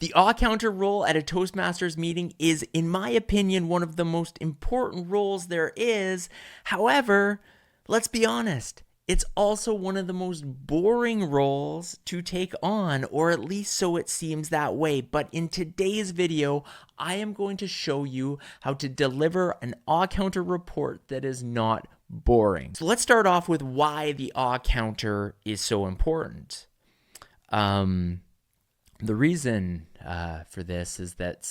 The ah counter role at a Toastmasters meeting is, in my opinion, one of the most important roles there is. However, let's be honest, it's also one of the most boring roles to take on, or at least so it seems that way. But in today's video, I am going to show you how to deliver an ah counter report that is not boring. So let's start off with why the ah counter is so important. The reason for this is that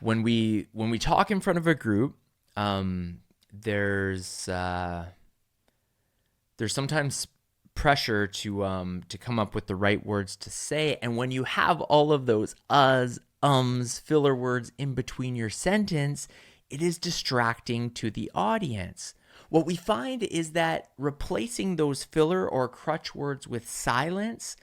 when we talk in front of a group, there's sometimes pressure to come up with the right words to say, and when you have all of those uhs, ums, filler words in between your sentence, it is distracting to the audience. What we find is that replacing those filler or crutch words with silence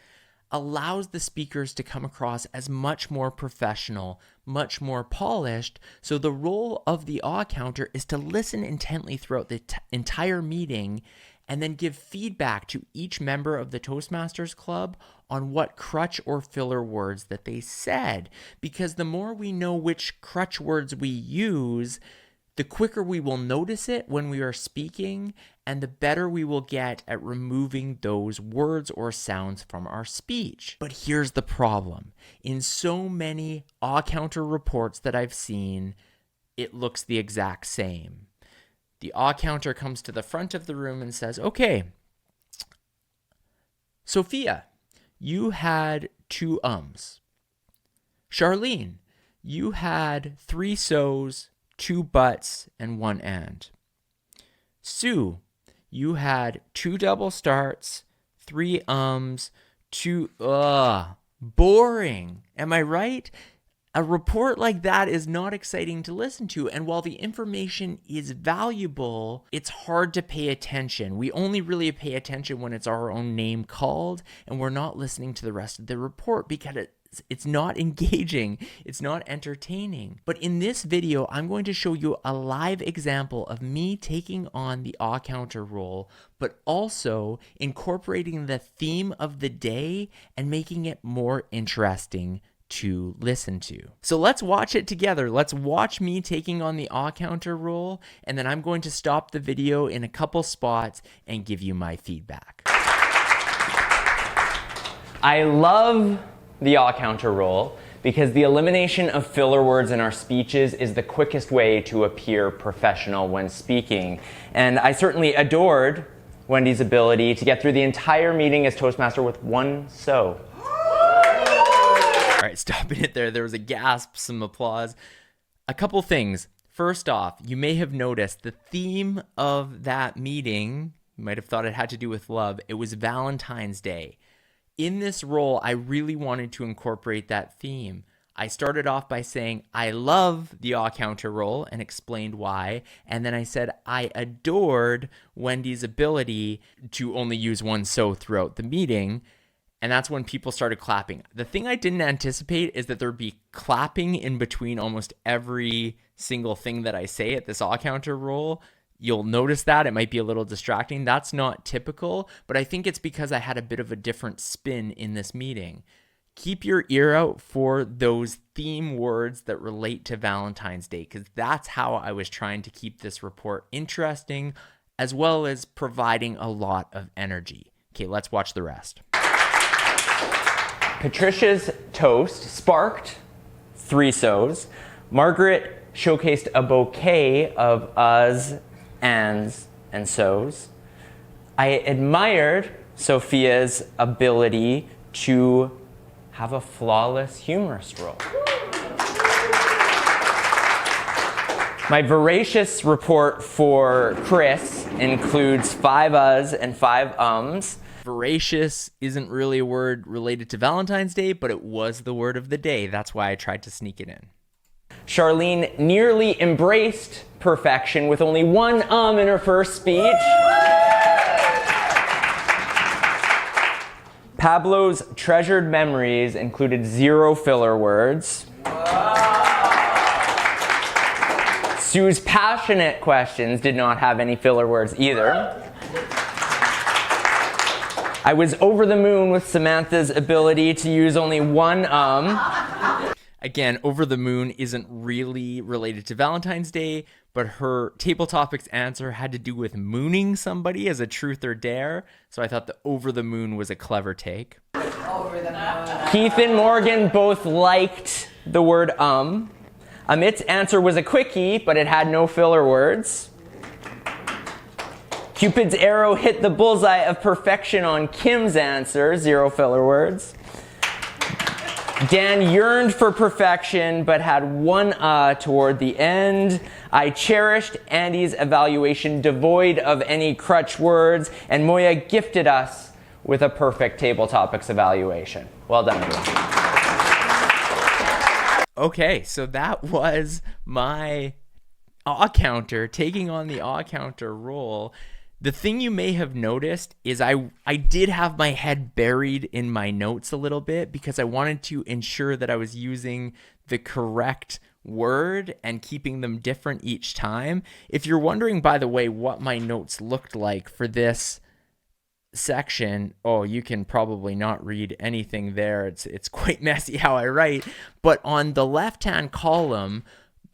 allows the speakers to come across as much more professional, much more polished. So the role of the ah counter is to listen intently throughout the entire meeting and then give feedback to each member of the Toastmasters Club on what crutch or filler words that they said. Because the more we know which crutch words we use, the quicker we will notice it when we are speaking, and the better we will get at removing those words or sounds from our speech. But here's the problem. In so many ah counter reports that I've seen, it looks the exact same. The ah counter comes to the front of the room and says, okay, Sophia, you had 2 ums. Charlene, you had 3 so's, 2 buts, and 1 and. Sue, you had 2 double starts, 3 ums, 2, boring. Am I right? A report like that is not exciting to listen to, and while the information is valuable, it's hard to pay attention. We only really pay attention when it's our own name called, and we're not listening to the rest of the report because it's not engaging, it's not entertaining. But in this video, I'm going to show you a live example of me taking on the ah counter role, but also incorporating the theme of the day and making it more interesting to listen to. So let's watch it together. Let's watch me taking on the ah counter role, and then I'm going to stop the video in a couple spots and give you my feedback. I love the ah counter role because the elimination of filler words in our speeches is the quickest way to appear professional when speaking. And I certainly adored Wendy's ability to get through the entire meeting as Toastmaster with 1 so. All right, stopping it there. There was a gasp, some applause. A couple things. First off, you may have noticed the theme of that meeting, you might have thought it had to do with love. It was Valentine's Day. In this role, I really wanted to incorporate that theme. I started off by saying, I love the ah counter role and explained why. And then I said, I adored Wendy's ability to only use 1 so throughout the meeting. And that's when people started clapping. The thing I didn't anticipate is that there'd be clapping in between almost every single thing that I say at this ah counter role. You'll notice that. It might be a little distracting. That's not typical, but I think it's because I had a bit of a different spin in this meeting. Keep your ear out for those theme words that relate to Valentine's Day, because that's how I was trying to keep this report interesting, as well as providing a lot of energy. Okay, let's watch the rest. Patricia's toast sparked 3 so's. Margaret showcased a bouquet of uhs, ands, and so's. I admired Sophia's ability to have a flawless humorist role. My voracious report for Chris includes 5 uhs and 5 ums. Voracious isn't really a word related to Valentine's Day, but it was the word of the day. That's why I tried to sneak it in. Charlene nearly embraced perfection with only 1 in her first speech. Pablo's treasured memories included 0 filler words. Sue's passionate questions did not have any filler words either. I was over the moon with Samantha's ability to use only one Again, over the moon isn't really related to Valentine's Day, but her table topics answer had to do with mooning somebody as a truth or dare. So I thought the over the moon was a clever take. Over the moon. Keith and Morgan both liked the word Amit's answer was a quickie, but it had no filler words. Cupid's arrow hit the bullseye of perfection on Kim's answer, 0 filler words. Dan yearned for perfection, but had one toward the end. I cherished Andy's evaluation devoid of any crutch words, and Moya gifted us with a perfect table topics evaluation. Well done, everyone. Okay, so that was my awe counter, taking on the awe counter role. The thing you may have noticed is I did have my head buried in my notes a little bit because I wanted to ensure that I was using the correct word and keeping them different each time. If you're wondering, by the way, what my notes looked like for this section, you can probably not read anything there. It's quite messy how I write. But on the left-hand column,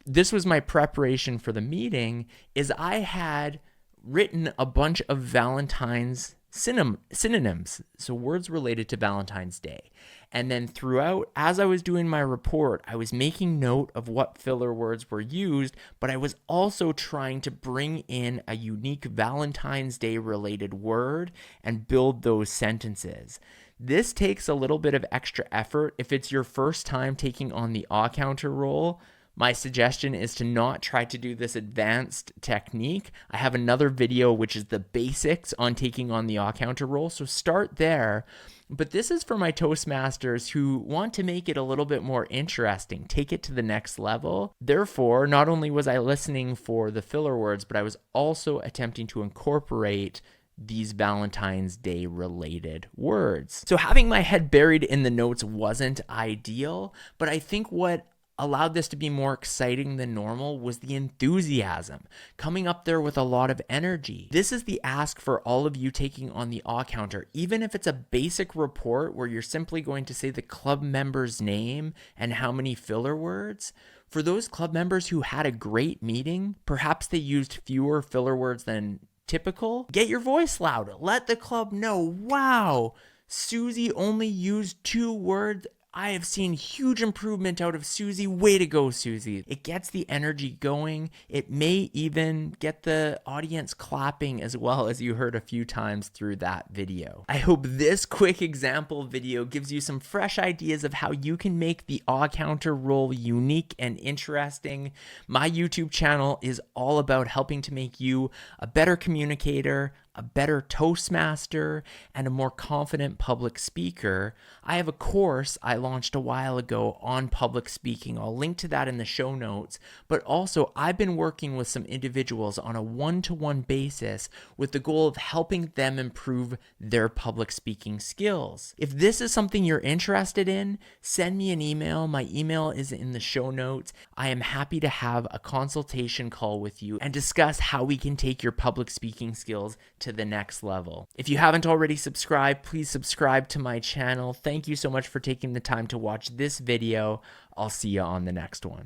this was my preparation for the meeting, is I had written a bunch of Valentine's synonyms, so words related to Valentine's Day. And then throughout, as I was doing my report, I was making note of what filler words were used, but I was also trying to bring in a unique Valentine's Day related word and build those sentences. This takes a little bit of extra effort. If it's your first time taking on the awe counter role, my suggestion is to not try to do this advanced technique. I have another video which is the basics on taking on the awe counter role, so start there. But this is for my Toastmasters who want to make it a little bit more interesting, take it to the next level. Therefore, not only was I listening for the filler words, but I was also attempting to incorporate these Valentine's Day related words. So having my head buried in the notes wasn't ideal, but I think what allowed this to be more exciting than normal was the enthusiasm, coming up there with a lot of energy. This is the ask for all of you taking on the awe counter, even if it's a basic report where you're simply going to say the club member's name and how many filler words. For those club members who had a great meeting, perhaps they used fewer filler words than typical, get your voice loud. Let the club know, wow, Susie only used 2 words. I have seen huge improvement out of Susie. Way to go, Susie. It gets the energy going. It may even get the audience clapping as well, as you heard a few times through that video. I hope this quick example video gives you some fresh ideas of how you can make the awe counter role unique and interesting. My YouTube channel is all about helping to make you a better communicator, a better Toastmaster, and a more confident public speaker. I have a course I launched a while ago on public speaking. I'll link to that in the show notes. But also, I've been working with some individuals on a one-to-one basis with the goal of helping them improve their public speaking skills. If this is something you're interested in, send me an email. My email is in the show notes. I am happy to have a consultation call with you and discuss how we can take your public speaking skills to the next level. If you haven't already subscribed, please subscribe to my channel. Thank you so much for taking the time to watch this video. I'll see you on the next one.